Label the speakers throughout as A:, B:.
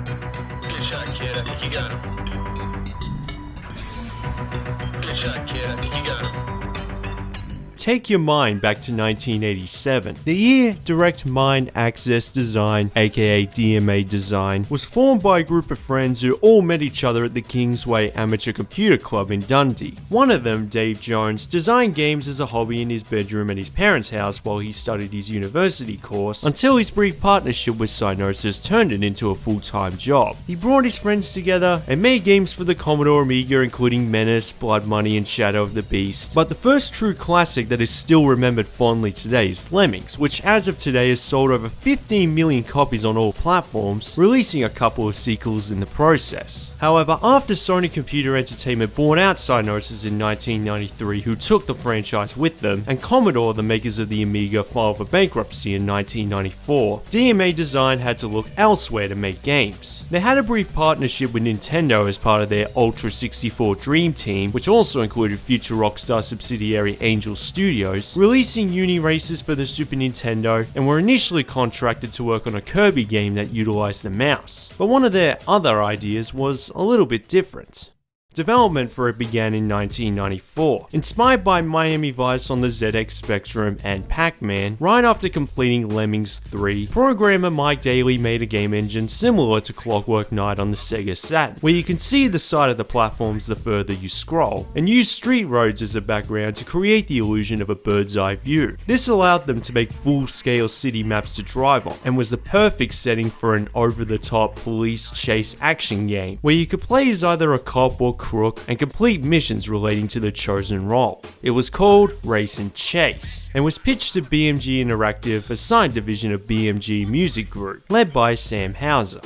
A: Good shot, kid. I think you got him. Good shot, kid. I think you got him.
B: Take your mind back to 1987, the year Direct Mind Access Design, aka DMA Design, was formed by a group of friends who all met each other at the Kingsway Amateur Computer Club in Dundee. One of them, Dave Jones, designed games as a hobby in his bedroom at his parents' house while he studied his university course, until his brief partnership with Psygnosis turned it into a full-time job. He brought his friends together and made games for the Commodore Amiga including Menace, Blood Money and Shadow of the Beast, but the first true classic that is still remembered fondly today is Lemmings, which as of today has sold over 15 million copies on all platforms, releasing a couple of sequels in the process. However, after Sony Computer Entertainment bought out Psygnosis in 1993, who took the franchise with them, and Commodore, the makers of the Amiga, filed for bankruptcy in 1994, DMA Design had to look elsewhere to make games. They had a brief partnership with Nintendo as part of their Ultra 64 Dream Team, which also included future Rockstar subsidiary Angel Studios, releasing Uni Races for the Super Nintendo, and were initially contracted to work on a Kirby game that utilized the mouse. But one of their other ideas was a little bit different. Development for it began in 1994, inspired by Miami Vice on the ZX Spectrum and Pac-Man. Right after completing Lemmings 3, programmer Mike Daly made a game engine similar to Clockwork Knight on the Sega Saturn, where you can see the side of the platforms the further you scroll, and use street roads as a background to create the illusion of a bird's eye view. This allowed them to make full-scale city maps to drive on, and was the perfect setting for an over-the-top police chase action game, where you could play as either a cop or crook and complete missions relating to the chosen role. It was called Race and Chase, and was pitched to BMG Interactive, a side division of BMG Music Group, led by Sam Houser.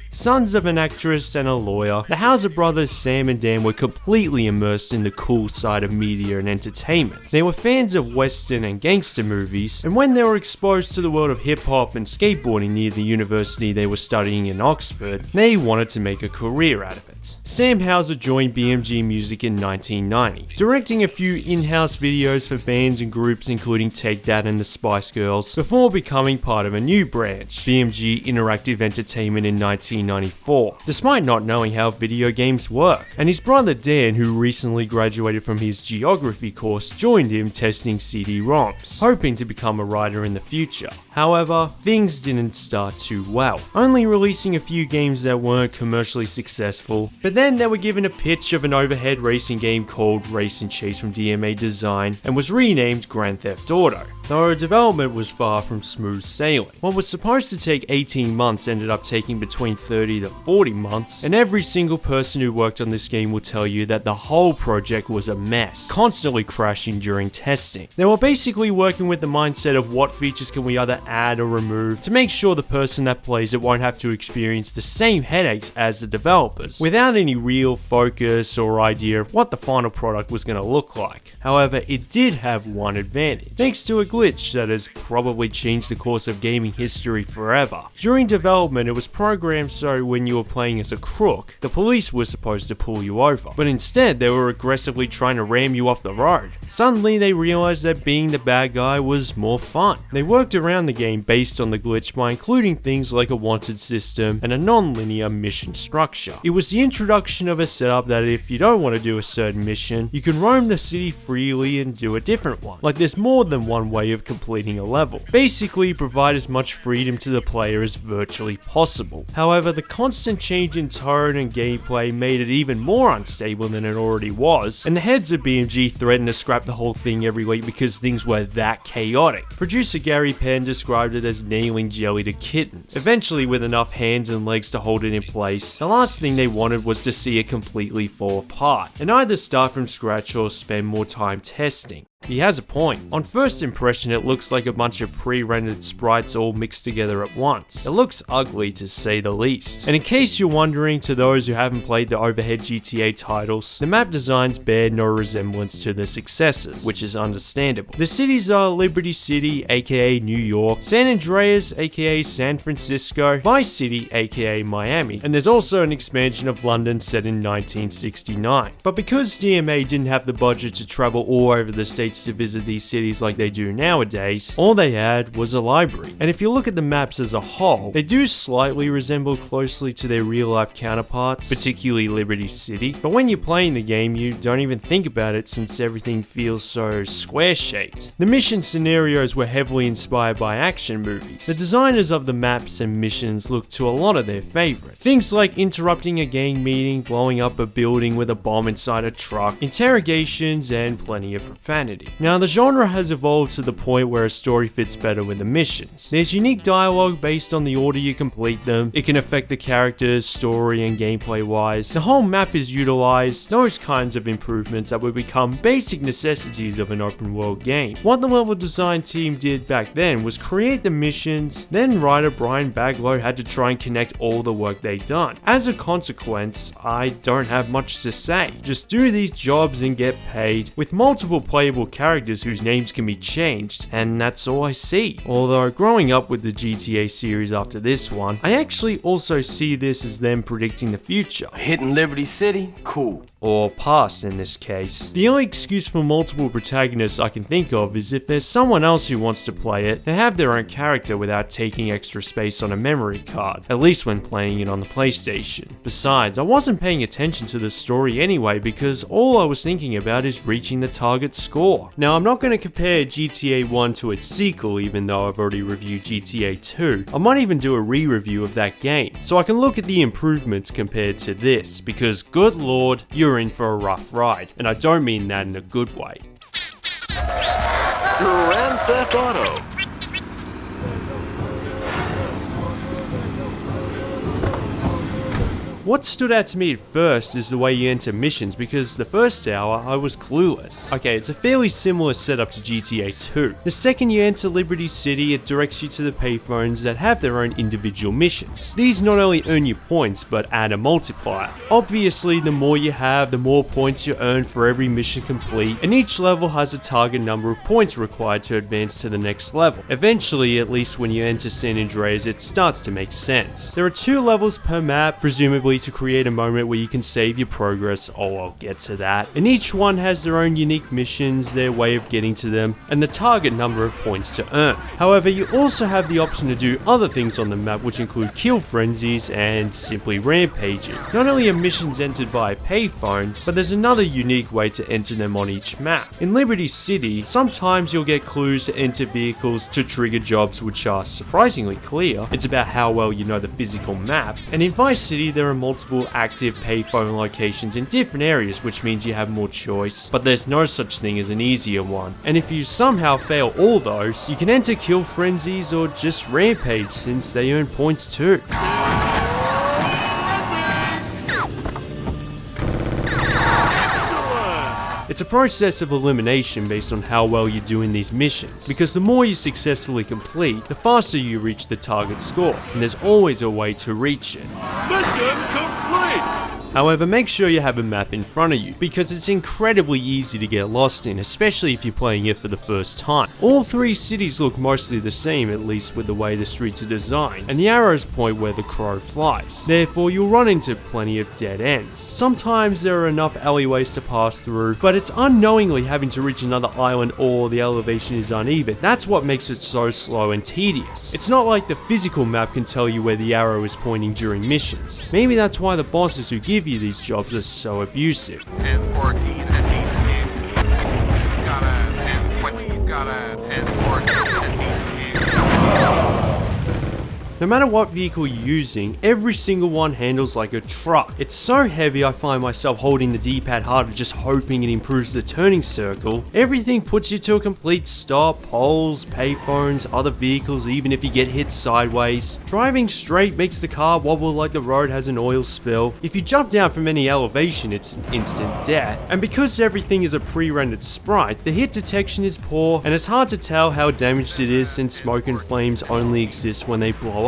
B: Sons of an actress and a lawyer, the Houser brothers Sam and Dan were completely immersed in the cool side of media and entertainment. They were fans of western and gangster movies, and when they were exposed to the world of hip-hop and skateboarding near the university they were studying in Oxford, they wanted to make a career out of it. Sam Houser joined BMG Music in 1990, directing a few in-house videos for bands and groups including Take That and the Spice Girls, before becoming part of a new branch, BMG Interactive Entertainment in 1994, despite not knowing how video games work. And his brother Dan, who recently graduated from his geography course, joined him testing CD-ROMs, hoping to become a writer in the future. However, things didn't start too well, only releasing a few games that weren't commercially successful, but then they were given a pitch of an overhead racing game called Race and Chase from DMA Design, and was renamed Grand Theft Auto. Though development was far from smooth sailing. What was supposed to take 18 months ended up taking between 30 to 40 months, and every single person who worked on this game will tell you that the whole project was a mess, constantly crashing during testing. They were basically working with the mindset of what features can we either add or remove to make sure the person that plays it won't have to experience the same headaches as the developers, without any real focus or idea of what the final product was going to look like. However, it did have one advantage, thanks to a glitch that has probably changed the course of gaming history forever. During development, it was programmed so when you were playing as a crook, the police were supposed to pull you over, but instead they were aggressively trying to ram you off the road. Suddenly they realized that being the bad guy was more fun. They worked around the game based on the glitch by including things like a wanted system and a non-linear mission structure. It was the introduction of a setup that if you don't want to do a certain mission, you can roam the city freely and do a different one. Like there's more than one way of completing a level. Basically, provide as much freedom to the player as virtually possible. However, the constant change in tone and gameplay made it even more unstable than it already was, and the heads of BMG threatened to scrap the whole thing every week because things were that chaotic. Producer Gary Penn described it as nailing jelly to kittens. Eventually, with enough hands and legs to hold it in place, the last thing they wanted was to see it completely fall apart, and either start from scratch or spend more time testing. He has a point. On first impression, it looks like a bunch of pre-rendered sprites all mixed together at once. It looks ugly to say the least. And in case you're wondering, to those who haven't played the overhead GTA titles, the map designs bear no resemblance to the successors, which is understandable. The cities are Liberty City, aka New York, San Andreas, aka San Francisco, Vice City, aka Miami, and there's also an expansion of London set in 1969. But because DMA didn't have the budget to travel all over the state dates to visit these cities like they do nowadays. All they had was a library. And if you look at the maps as a whole, they do slightly resemble closely to their real-life counterparts, particularly Liberty City. But when you're playing the game, you don't even think about it since everything feels so square-shaped. The mission scenarios were heavily inspired by action movies. The designers of the maps and missions looked to a lot of their favorites. Things like interrupting a gang meeting, blowing up a building with a bomb inside a truck, interrogations, and plenty of profanity. Now, the genre has evolved to the point where a story fits better with the missions. There's unique dialogue based on the order you complete them. It can affect the characters, story, and gameplay wise. The whole map is utilized, those kinds of improvements that would become basic necessities of an open world game. What the level design team did back then was create the missions, then writer Brian Baglow had to try and connect all the work they'd done. As a consequence, I don't have much to say. Just do these jobs and get paid, with multiple playable characters whose names can be changed, and that's all I see. Although, growing up with the GTA series after this one, I actually also see this as them predicting the future.
C: Hitting Liberty City? Cool.
B: Or past in this case. The only excuse for multiple protagonists I can think of is if there's someone else who wants to play it, they have their own character without taking extra space on a memory card, at least when playing it on the PlayStation. Besides, I wasn't paying attention to the story anyway because all I was thinking about is reaching the target score. Now, I'm not going to compare GTA 1 to its sequel even though I've already reviewed GTA 2. I might even do a re-review of that game, so I can look at the improvements compared to this, because good lord, you're in for a rough ride, and I don't mean that in a good way.
D: Grand Theft Auto.
B: What stood out to me at first is the way you enter missions, because the first hour I was clueless. Okay, it's a fairly similar setup to GTA 2. The second you enter Liberty City, it directs you to the payphones that have their own individual missions. These not only earn you points, but add a multiplier. Obviously, the more you have, the more points you earn for every mission complete, and each level has a target number of points required to advance to the next level. Eventually, at least when you enter San Andreas, it starts to make sense. There are 2 levels per map, presumably to create a moment where you can save your progress. Oh, I'll get to that. And each one has their own unique missions, their way of getting to them, and the target number of points to earn. However, you also have the option to do other things on the map, which include kill frenzies and simply rampaging. Not only are missions entered via payphones, but there's another unique way to enter them on each map. In Liberty City, sometimes you'll get clues to enter vehicles to trigger jobs which are surprisingly clear. It's about how well you know the physical map. And in Vice City, there are multiple active payphone locations in different areas, which means you have more choice, but there's no such thing as an easier one. And if you somehow fail all those, you can enter kill frenzies or just rampage since they earn points too. It's a process of elimination based on how well you do in these missions, because the more you successfully complete, the faster you reach the target score, and there's always a way to reach it.
D: Mission complete!
B: However, make sure you have a map in front of you, because it's incredibly easy to get lost in, especially if you're playing it for the first time. All 3 cities look mostly the same, at least with the way the streets are designed, and the arrows point where the crow flies. Therefore, you'll run into plenty of dead ends. Sometimes there are enough alleyways to pass through, but it's unknowingly having to reach another island or the elevation is uneven. That's what makes it so slow and tedious. It's not like the physical map can tell you where the arrow is pointing during missions. Maybe that's why the bosses who give you these jobs are so abusive.
D: And 14 and 18. And 20, and 14 and 18.
B: No matter what vehicle you're using, every single one handles like a truck. It's so heavy I find myself holding the D-pad harder, just hoping it improves the turning circle. Everything puts you to a complete stop: poles, payphones, other vehicles, even if you get hit sideways. Driving straight makes the car wobble like the road has an oil spill. If you jump down from any elevation, it's an instant death. And because everything is a pre-rendered sprite, the hit detection is poor, and it's hard to tell how damaged it is since smoke and flames only exist when they blow up.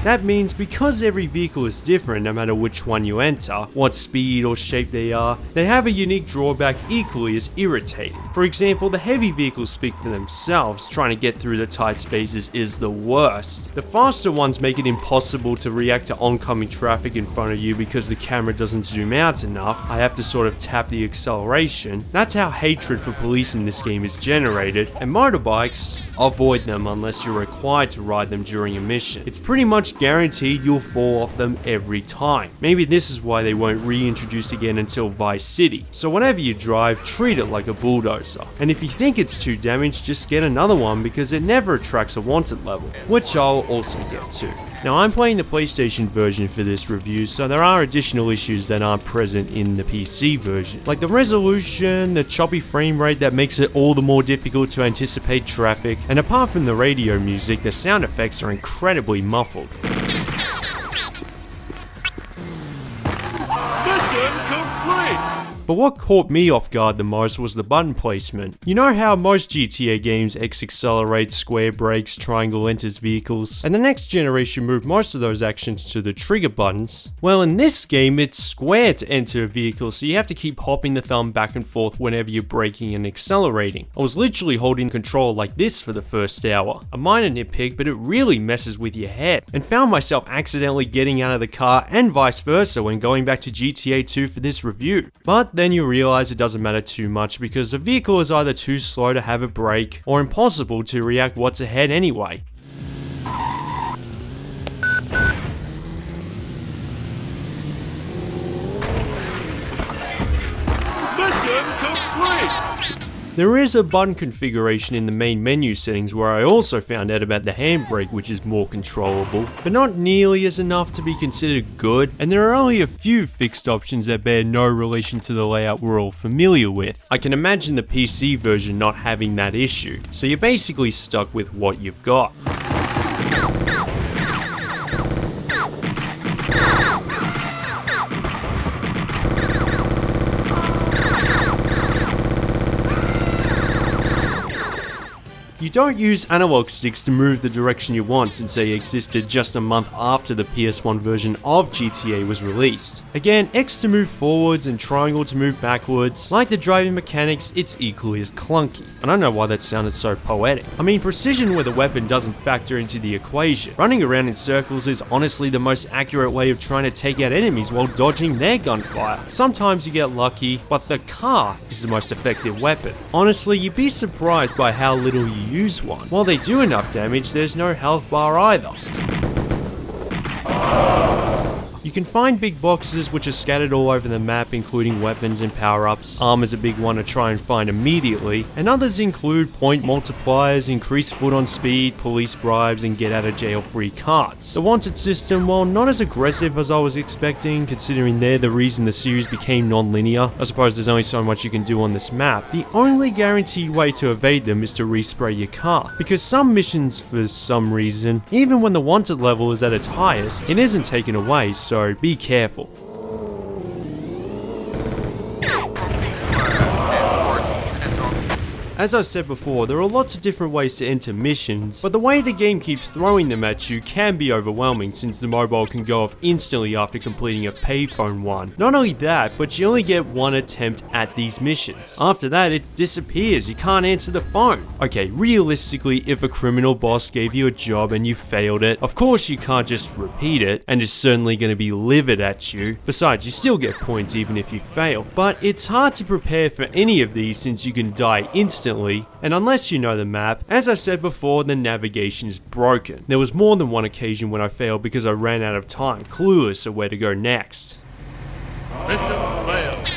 B: That means because every vehicle is different no matter which one you enter, what speed or shape they are, they have a unique drawback equally as irritating. For example, the heavy vehicles speak for themselves. Trying to get through the tight spaces is the worst. The faster ones make it impossible to react to oncoming traffic in front of you because the camera doesn't zoom out enough. I have to sort of tap the acceleration. That's how hatred for police in this game is generated. And motorbikes, avoid them unless you're required to ride them during a mission. It's pretty much guaranteed you'll fall off them every time. Maybe this is why they won't reintroduce again until Vice City. So whenever you drive, treat it like a bulldozer. And if you think it's too damaged, just get another one because it never attracts a wanted level, which I'll also get to. Now I'm playing the PlayStation version for this review, so there are additional issues that aren't present in the PC version, like the resolution, the choppy frame rate that makes it all the more difficult to anticipate traffic, and apart from the radio music, the sound effects are incredibly muffled.
D: Mission complete!
B: But what caught me off guard the most was the button placement. You know how most GTA games X accelerates, square brakes, triangle enters vehicles, and the next generation moved most of those actions to the trigger buttons? Well, in this game it's square to enter a vehicle, so you have to keep hopping the thumb back and forth whenever you're braking and accelerating. I was literally holding control like this for the first hour. A minor nitpick, but it really messes with your head, and found myself accidentally getting out of the car and vice versa when going back to GTA 2 for this review. But then you realize it doesn't matter too much because the vehicle is either too slow to have a brake or impossible to react what's ahead anyway.
D: Mission complete!
B: There is a button configuration in the main menu settings where I also found out about the handbrake, which is more controllable, but not nearly as enough to be considered good, and there are only a few fixed options that bear no relation to the layout we're all familiar with. I can imagine the PC version not having that issue, so you're basically stuck with what you've got. You don't use analog sticks to move the direction you want since they existed just a month after the PS1 version of GTA was released. Again, X to move forwards and triangle to move backwards. Like the driving mechanics, it's equally as clunky. I don't know why that sounded so poetic. I mean, precision with a weapon doesn't factor into the equation. Running around in circles is honestly the most accurate way of trying to take out enemies while dodging their gunfire. Sometimes you get lucky, but the car is the most effective weapon. Honestly, you'd be surprised by how little you use one. While they do enough damage, there's no health bar either. You can find big boxes which are scattered all over the map, including weapons and power-ups. Armor's a big one to try and find immediately, and others include point multipliers, increased foot on speed, police bribes, and get out of jail free cards. The wanted system, while not as aggressive as I was expecting, considering they're the reason the series became non-linear, I suppose there's only so much you can do on this map, the only guaranteed way to evade them is to respray your car, because some missions, for some reason, even when the wanted level is at its highest, it isn't taken away, so be careful. As I said before, there are lots of different ways to enter missions, but the way the game keeps throwing them at you can be overwhelming since the mobile can go off instantly after completing a payphone one. Not only that, but you only get one attempt at these missions. After that, it disappears, you can't answer the phone. Okay, realistically, if a criminal boss gave you a job and you failed it, of course you can't just repeat it, and it's certainly going to be livid at you. Besides, you still get points even if you fail. But it's hard to prepare for any of these since you can die instantly, and unless you know the map, as I said before, the navigation is broken. There was more than one occasion when I failed because I ran out of time, clueless of where to go next.
D: Mission failed.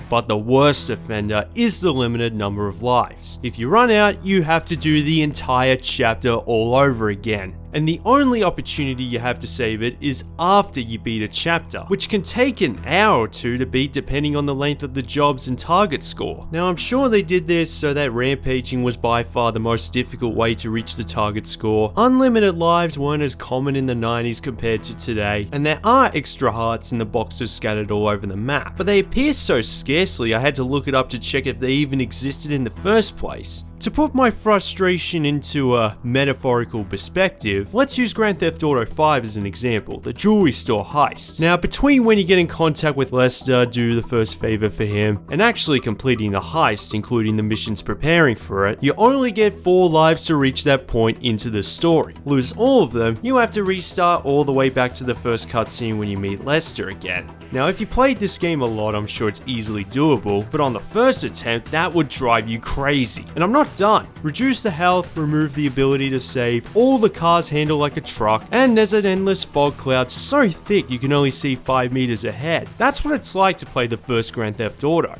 B: But the worst offender is the limited number of lives. If you run out, you have to do the entire chapter all over again. And the only opportunity you have to save it is after you beat a chapter, which can take an hour or two to beat depending on the length of the jobs and target score. Now I'm sure they did this so that rampaging was by far the most difficult way to reach the target score. Unlimited lives weren't as common in the 90s compared to today, and there are extra hearts in the boxes scattered all over the map, but they appear so scarcely I had to look it up to check if they even existed in the first place. To put my frustration into a metaphorical perspective, let's use Grand Theft Auto 5 as an example, the jewelry store heist. Now, between when you get in contact with Lester, do the first favor for him, and actually completing the heist, including the missions preparing for it, you only get 4 lives to reach that point into the story. Lose all of them, you have to restart all the way back to the first cutscene when you meet Lester again. Now, if you played this game a lot, I'm sure it's easily doable, but on the first attempt, that would drive you crazy. And I'm not done. Reduce the health, remove the ability to save, all the cars handle like a truck, and there's an endless fog cloud so thick you can only see 5 meters ahead. That's what it's like to play the first Grand Theft Auto.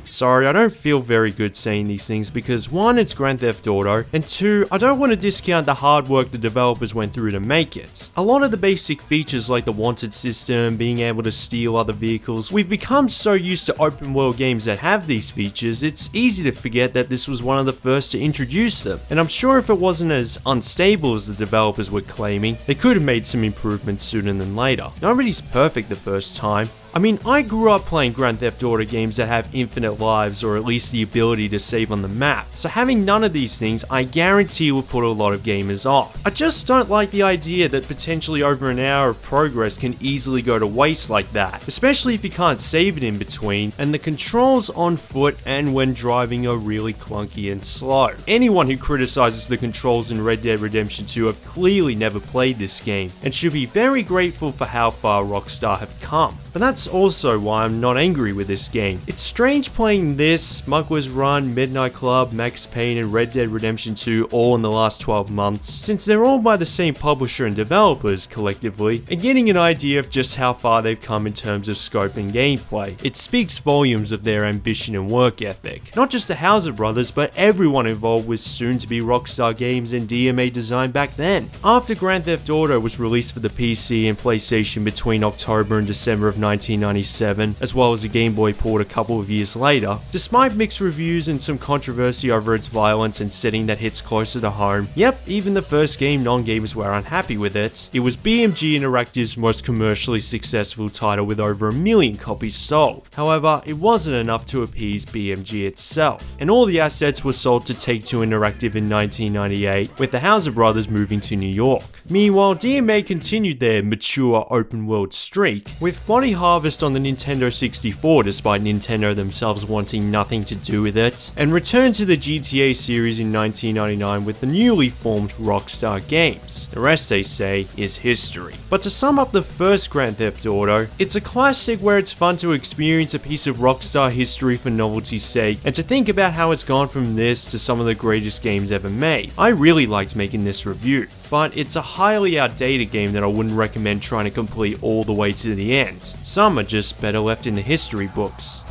B: Sorry, I don't feel very good saying these things because 1, it's Grand Theft Auto, and 2, I don't want to discount the hard work the developers went through to make it. A lot of the basic features like the wanted system, being able to steal other vehicles, we've become so used to open world games that have these features, it's easy to forget that this was one of the first to introduce them. And I'm sure if it wasn't as unstable as the developers were claiming, they could have made some improvements sooner than later. Nobody's perfect the first time. I mean, I grew up playing Grand Theft Auto games that have infinite lives or at least the ability to save on the map, so having none of these things I guarantee will put a lot of gamers off. I just don't like the idea that potentially over an hour of progress can easily go to waste like that, especially if you can't save it in between, and the controls on foot and when driving are really clunky and slow. Anyone who criticizes the controls in Red Dead Redemption 2 have clearly never played this game, and should be very grateful for how far Rockstar have come. But that's also why I'm not angry with this game. It's strange playing this, Smuggler's Run, Midnight Club, Max Payne, and Red Dead Redemption 2 all in the last 12 months, since they're all by the same publisher and developers collectively, and getting an idea of just how far they've come in terms of scope and gameplay. It speaks volumes of their ambition and work ethic. Not just the Houser brothers, but everyone involved with soon-to-be Rockstar Games and DMA Design back then. After Grand Theft Auto was released for the PC and PlayStation between October and December of 1997, as well as a Game Boy port a couple of years later, despite mixed reviews and some controversy over its violence and setting that hits closer to home, yep, even the first game non-gamers were unhappy with it, it was BMG Interactive's most commercially successful title with over 1 million copies sold. However, it wasn't enough to appease BMG itself, and all the assets were sold to Take-Two Interactive in 1998, with the Houser brothers moving to New York. Meanwhile, DMA continued their mature open world streak, with Body Harvest on the Nintendo 64 despite Nintendo themselves wanting nothing to do with it, and returned to the GTA series in 1999 with the newly formed Rockstar Games. The rest, they say, is history. But to sum up the first Grand Theft Auto, it's a classic where it's fun to experience a piece of Rockstar history for novelty's sake, and to think about how it's gone from this to some of the greatest games ever made. I really liked making this review, but it's a highly outdated game that I wouldn't recommend trying to complete all the way to the end. Some are just better left in the history books.